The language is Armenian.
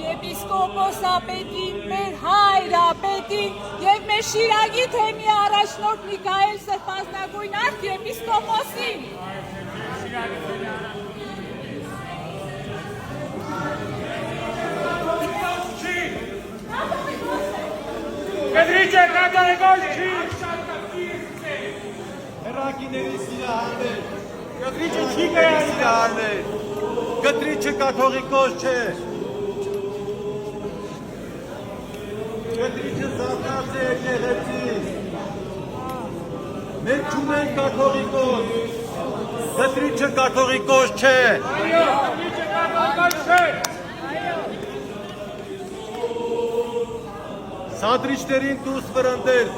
Եպիսկոպոսապետին, մեր հայրապետին և մեր Շիրակի թեմի առաջնորդ Միքայել Սրբազնագույն արքեպիսկոպոսին։ Կդրիչը կատարեգոլ չի։ Հեռակիների սիրահարներ, Կդրիչը չի գայարի։ սիրահարներ, կտրիչը կաթողիկոս չէ, կտրիչը զարդած է եկեղեցի, մենք չունենք կաթողիկոս, կտրիչը կաթողիկոս չէ, Այո, կդրիչը կատարեգոլ չէ։ սադրիչներին դուրս վրընդել,